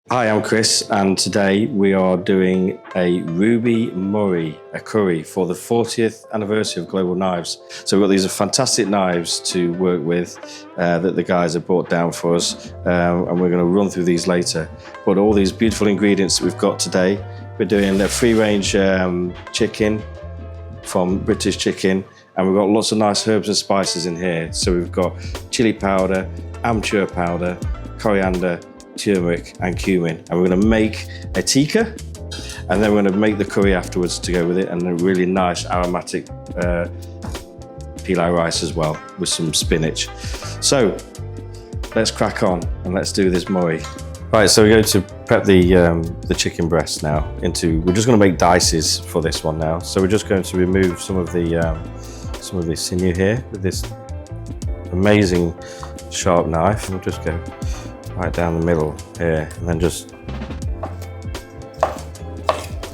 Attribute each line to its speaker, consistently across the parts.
Speaker 1: Hi, I'm Chris, and today we are doing a Ruby Murray, a curry for the 40th anniversary of Global Knives. So we've got these fantastic knives to work with that the guys have brought down for us, and we're going to run through these later. But all these beautiful ingredients that we've got today, we're doing a free-range chicken from British Chicken, and we've got lots of nice herbs and spices in here. So we've got chili powder, amchur powder, coriander, turmeric and cumin, and we're going to make a tikka, and then we're going to make the curry afterwards to go with it, and a really nice aromatic pilau rice as well with some spinach. So let's crack on and let's do this Murray. Right, so we're going to prep the chicken breast now we're just going to make dices for this one now. So we're just going to remove some of the sinew here with this amazing sharp knife, and we'll just go right down the middle here, and then just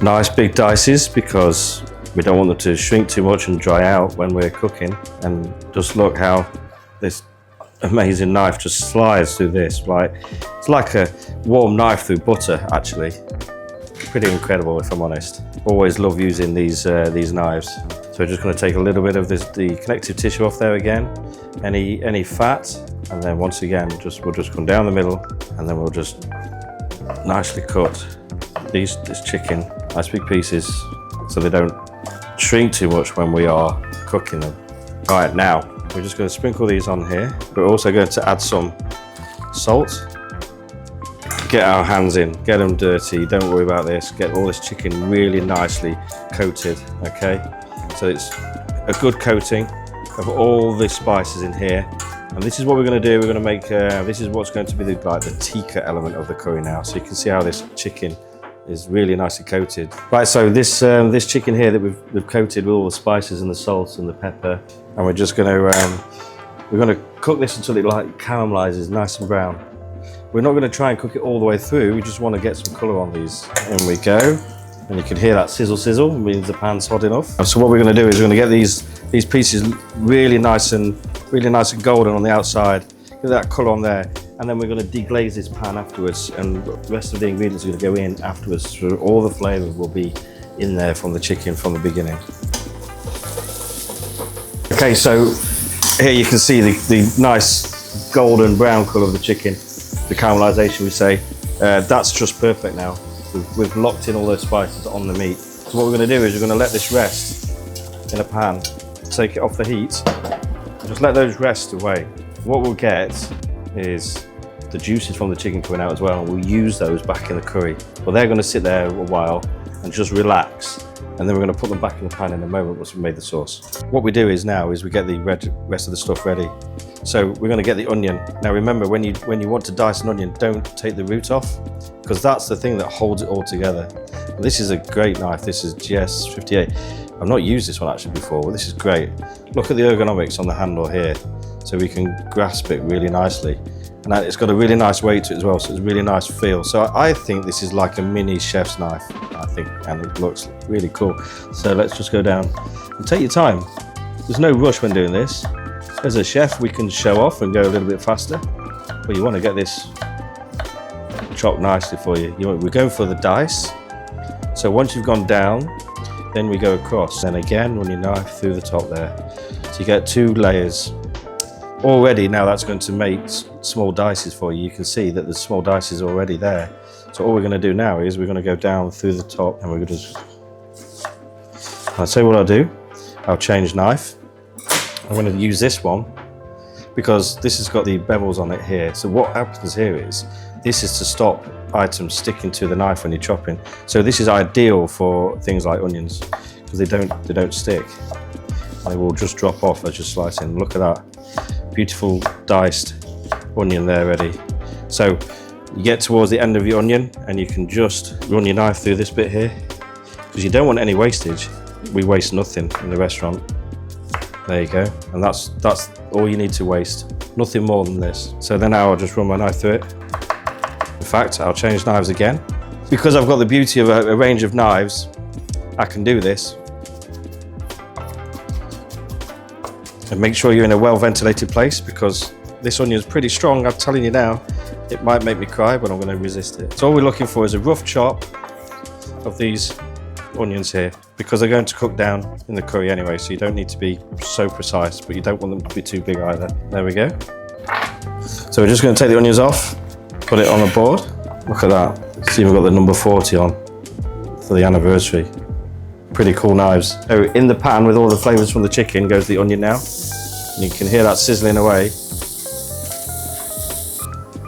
Speaker 1: nice big dices, because we don't want them to shrink too much and dry out when we're cooking. And just look how this amazing knife just slides through this, it's like a warm knife through butter actually. Pretty incredible, if I'm honest. Always love using these knives. So we're just going to take a little bit of the connective tissue off there again, any fat, and then once again we'll just come down the middle, and then we'll just nicely cut this chicken, nice big pieces, so they don't shrink too much when we are cooking them. All right, now we're just going to sprinkle these on here. We're also going to add some salt. Get our hands in, get them dirty, don't worry about this. Get all this chicken really nicely coated, okay? So it's a good coating of all the spices in here. And this is what we're going to do. We're going to make, this is what's going to be the tikka element of the curry now. So you can see how this chicken is really nicely coated. Right, so this chicken here that we've coated with all the spices and the salt and the pepper, and we're just going to cook this until it caramelizes nice and brown. We're not going to try and cook it all the way through. We just want to get some color on these. In we go. And you can hear that sizzle sizzle, means the pan's hot enough. And so what we're going to do is we're going to get these pieces really nice and golden on the outside. Get that colour on there, and then we're going to deglaze this pan afterwards, and the rest of the ingredients are going to go in afterwards, so all the flavour will be in there from the chicken from the beginning. Okay, so here you can see the nice golden brown colour of the chicken, the caramelisation we say. That's just perfect now. We've locked in all those spices on the meat. So what we're going to do is we're going to let this rest in a pan, take it off the heat, and just let those rest away. What we'll get is the juices from the chicken coming out as well, and we'll use those back in the curry. Well, they're going to sit there a while and just relax, and then we're going to put them back in the pan in a moment once we've made the sauce. What we do now is we get the rest of the stuff ready. So we're going to get the onion. Now remember, when you want to dice an onion, don't take the root off, because that's the thing that holds it all together. This is a great knife. This is GS58. I've not used this one actually before, but this is great. Look at the ergonomics on the handle here, so we can grasp it really nicely. And it's got a really nice weight to it as well, so it's a really nice feel. So I think this is like a mini chef's knife, I think, and it looks really cool. So let's just go down and take your time. There's no rush when doing this. As a chef, we can show off and go a little bit faster, but you want to get this chopped nicely for you. We're going for the dice. So once you've gone down, then we go across, and again run your knife through the top there. So you get 2 layers. Already now that's going to make small dices for you. You can see that the small dices are already there. So all we're going to do now is we're going to go down through the top, and we're going to just... I'll tell you what I'll do. I'll change knife. I'm going to use this one because this has got the bevels on it here. So what happens here is, this is to stop items sticking to the knife when you're chopping. So this is ideal for things like onions, because they don't stick. They will just drop off as you're slicing. Look at that beautiful diced onion there ready. So you get towards the end of your onion, and you can just run your knife through this bit here, because you don't want any wastage. We waste nothing in the restaurant. There you go, and that's all you need to waste, nothing more than this. So then now I'll just run my knife through it. In fact, I'll change knives again. Because I've got the beauty of a range of knives, I can do this. And make sure you're in a well ventilated place, because this onion is pretty strong, I'm telling you now. It might make me cry, but I'm going to resist it. So all we're looking for is a rough chop of these onions here, because they're going to cook down in the curry anyway, so you don't need to be so precise, but you don't want them to be too big either. There we go. So we're just going to take the onions off, put it on a board. Look at that. See, we've got the number 40 on for the anniversary. Pretty cool knives. So in the pan with all the flavours from the chicken goes the onion now. And you can hear that sizzling away.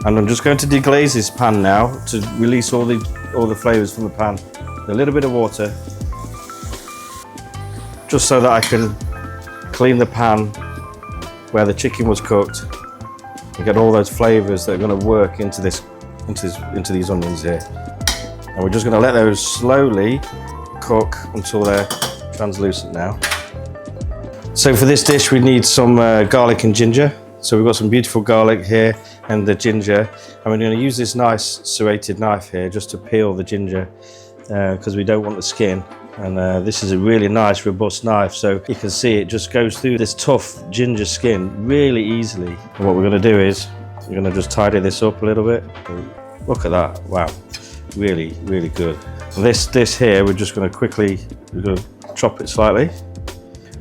Speaker 1: And I'm just going to deglaze this pan now to release all the flavours from the pan. A little bit of water, just so that I can clean the pan where the chicken was cooked and get all those flavours that are going to work into these onions here. And we're just going to let those slowly cook until they're translucent now. So for this dish we need some garlic and ginger. So we've got some beautiful garlic here and the ginger, and we're going to use this nice serrated knife here just to peel the ginger because we don't want the skin. And this is a really nice robust knife, so you can see it just goes through this tough ginger skin really easily. And what we're going to do is we're going to just tidy this up a little bit. Look at that, wow, really good. And this here we're just going to chop it slightly,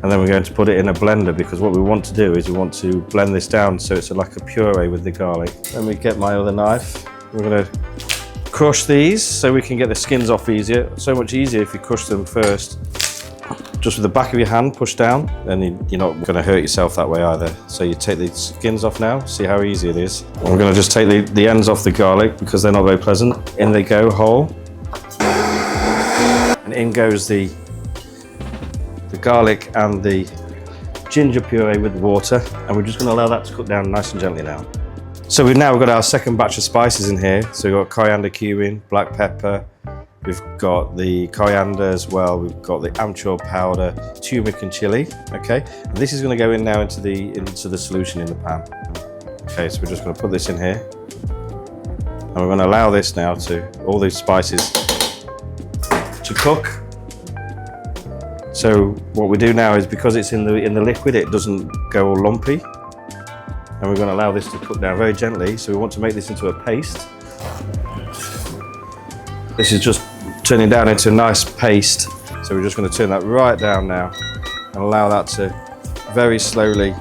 Speaker 1: and then we're going to put it in a blender, because what we want to do is we want to blend this down so it's like a puree with the garlic. Then we get my other knife. We're going to crush these so we can get the skins off easier. So much easier if you crush them first. Just with the back of your hand, push down, and you're not going to hurt yourself that way either. So you take the skins off now, see how easy it is. And we're going to just take the ends off the garlic because they're not very pleasant. In they go whole. And in goes the garlic and the ginger puree with water, and we're just going to allow that to cook down nice and gently now. So we've now got our second batch of spices in here. So we've got coriander, cumin, black pepper, we've got the coriander as well, we've got the amchur powder, turmeric and chili, okay? And this is going to go in now into the solution in the pan. Okay, so we're just going to put this in here, and we're going to allow this now all these spices to cook. So what we do now is, because it's in the liquid, it doesn't go all lumpy, and we're going to allow this to cook down very gently. So we want to make this into a paste. This is just turning down into a nice paste. So we're just going to turn that right down now and allow that to very slowly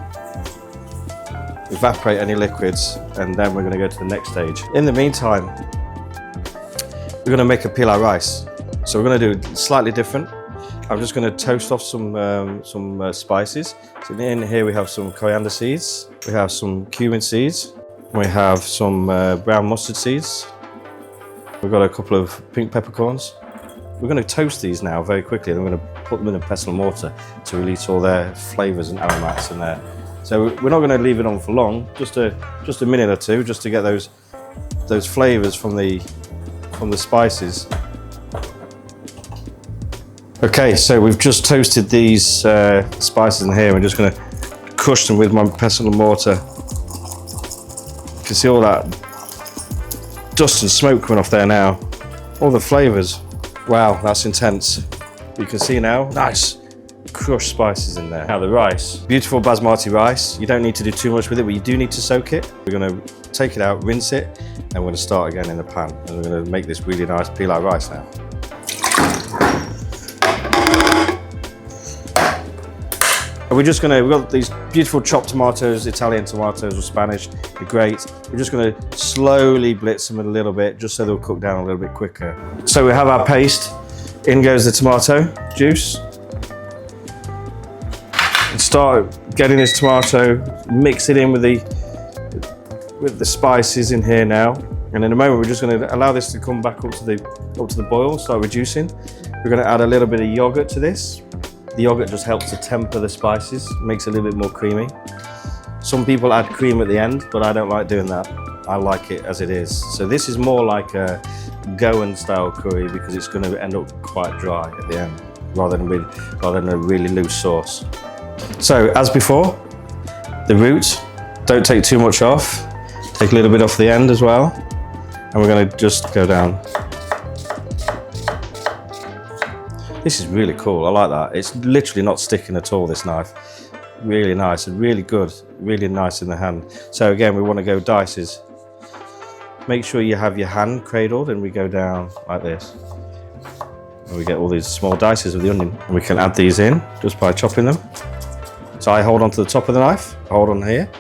Speaker 1: evaporate any liquids, and then we're going to go to the next stage. In the meantime, we're going to make a pilau rice. So we're going to do it slightly different. I'm just going to toast off some spices. So in here we have some coriander seeds, we have some cumin seeds, we have some brown mustard seeds, we've got a couple of pink peppercorns. We're going to toast these now very quickly, and we're going to put them in a pestle and mortar to release all their flavours and aromats in there. So we're not going to leave it on for long, just a minute or two, just to get those flavours from the spices. Okay, so we've just toasted these spices in here. We're just going to crush them with my pestle and mortar. You can see all that dust and smoke coming off there now. All the flavours. Wow, that's intense. You can see now, nice crushed spices in there. Now the rice, beautiful basmati rice. You don't need to do too much with it, but you do need to soak it. We're going to take it out, rinse it, and we're going to start again in the pan. And we're going to make this really nice pilau rice now. We've got these beautiful chopped tomatoes, Italian tomatoes or Spanish, they're great. We're just going to slowly blitz them a little bit, just so they'll cook down a little bit quicker. So we have our paste, in goes the tomato juice. And start getting this tomato, mix it in with the spices in here now. And in a moment we're just going to allow this to come back up to the boil, start reducing. We're going to add a little bit of yogurt to this. The yogurt just helps to temper the spices, makes it a little bit more creamy. Some people add cream at the end, but I don't like doing that. I like it as it is. So this is more like a Goan style curry, because it's going to end up quite dry at the end, rather than a really loose sauce. So as before, the root, don't take too much off. Take a little bit off the end as well. And we're going to just go down. This is really cool, I like that. It's literally not sticking at all, this knife. Really nice and really good, really nice in the hand. So again, we want to go dices. make sure you have your hand cradled, and we go down like this. And we get all these small dices of the onion, and we can add these in just by chopping them. So I hold on to the top of the knife, hold on here,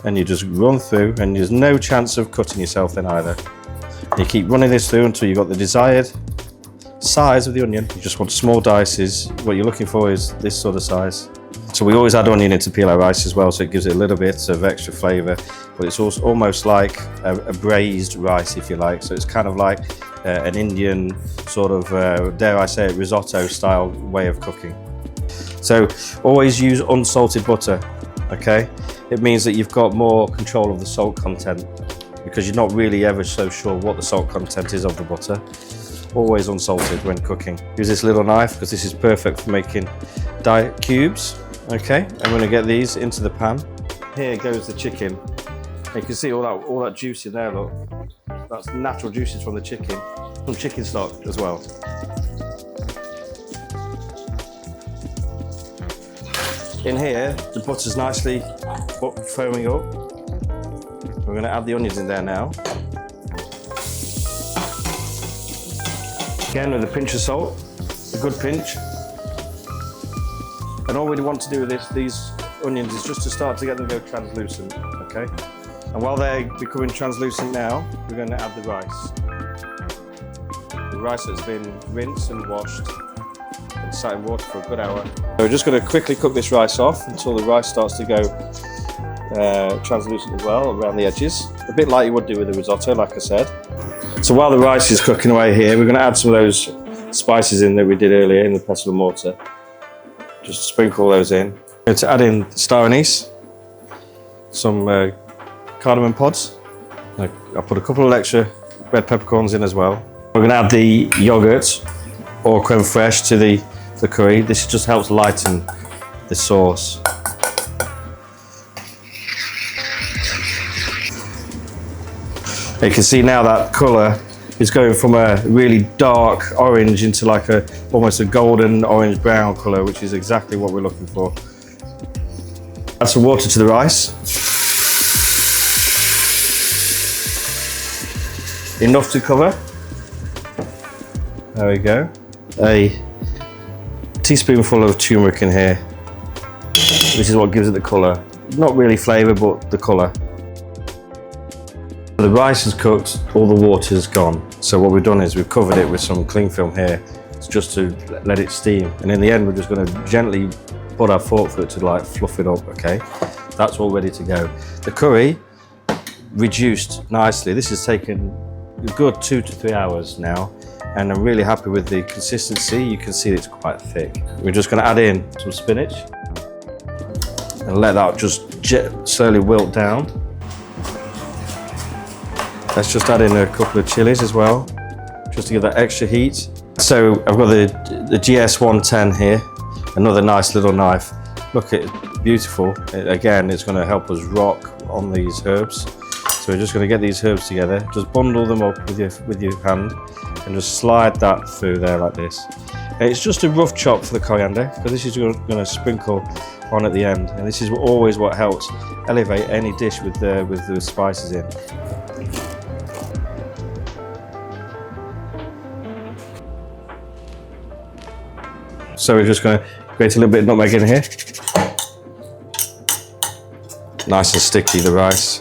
Speaker 1: and you just run through, and there's no chance of cutting yourself then either. You keep running this through until you've got the desired size of the onion. You just want small dices. What you're looking for is this sort of size. So we always add onion into pilau rice as well, so it gives it a little bit of extra flavour, but it's also almost like a braised rice, if you like. So it's kind of like an Indian sort of, dare I say it, risotto style way of cooking. So always use unsalted butter, okay? It means that you've got more control of the salt content, because you're not really ever so sure what the salt content is of the butter. Always unsalted when cooking. Use this little knife because this is perfect for making cubes. Okay, I'm going to get these into the pan. Here goes the chicken. You can see all that juice in there, look. That's natural juices from the chicken. Some chicken stock as well. In here, the butter's nicely foaming up. We're going to add the onions in there now. Again with a pinch of salt, a good pinch. And all we want to do with these onions is just to start to get them go translucent, okay? And while they're becoming translucent now, we're going to add the rice. The rice has been rinsed and washed and sat in water for a good hour. So we're just going to quickly cook this rice off until the rice starts to go translucent as well around the edges. A bit like you would do with a risotto, like I said. So while the rice is cooking away here, we're going to add some of those spices in that we did earlier in the pestle and mortar. Just sprinkle those in. I'm going to add in star anise, some cardamom pods. I put a couple of extra red peppercorns in as well. We're going to add the yogurt or creme fraiche to the curry. This just helps lighten the sauce. You can see now that colour is going from a really dark orange into like almost a golden orange brown colour, which is exactly what we're looking for. Add some water to the rice. Enough to cover. There we go. A teaspoonful of turmeric in here. This is what gives it the colour. Not really flavour, but the colour. The rice is cooked, all the water's gone. So what we've done is we've covered it with some cling film here. It's just to let it steam. And in the end, we're just going to gently put our fork through it to like fluff it up, okay? That's all ready to go. The curry reduced nicely. This has taken a good 2 to 3 hours now. And I'm really happy with the consistency. You can see it's quite thick. We're just going to add in some spinach and let that just slowly wilt down. Let's just add in a couple of chilies as well, just to give that extra heat. So I've got the GS110 here, another nice little knife. Look, it's beautiful. Again, it's going to help us rock on these herbs. So we're just going to get these herbs together. Just bundle them up with your hand and just slide that through there like this. It's just a rough chop for the coriander, because this is going to sprinkle on at the end. And this is always what helps elevate any dish with the spices in. So we're just going to grate a little bit of nutmeg in here. Nice and sticky, the rice.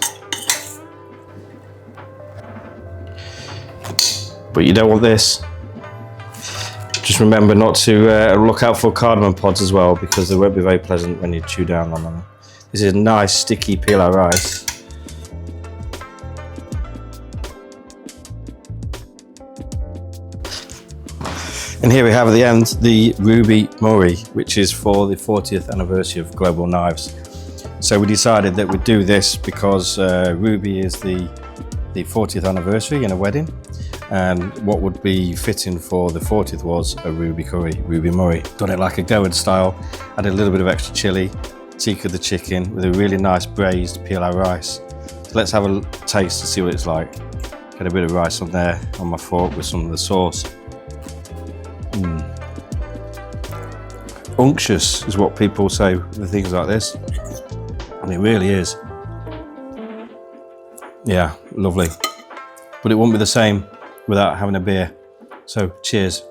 Speaker 1: But you don't want this. Just remember not to look out for cardamom pods as well, because they won't be very pleasant when you chew down on them. This is nice sticky pilau rice. And here we have at the end the Ruby Murray, which is for the 40th anniversary of Global Knives. So we decided that we'd do this because Ruby is the 40th anniversary in a wedding, and what would be fitting for the 40th was a Ruby curry, Ruby Murray. Done it like a Goan style, added a little bit of extra chilli, tikka the chicken with a really nice braised pilau rice. So let's have a taste to see what it's like. Get a bit of rice on there on my fork with some of the sauce. Unctuous is what people say with things like this, and it really is. Yeah, lovely. but it wouldn't be the same without having a beer. So cheers.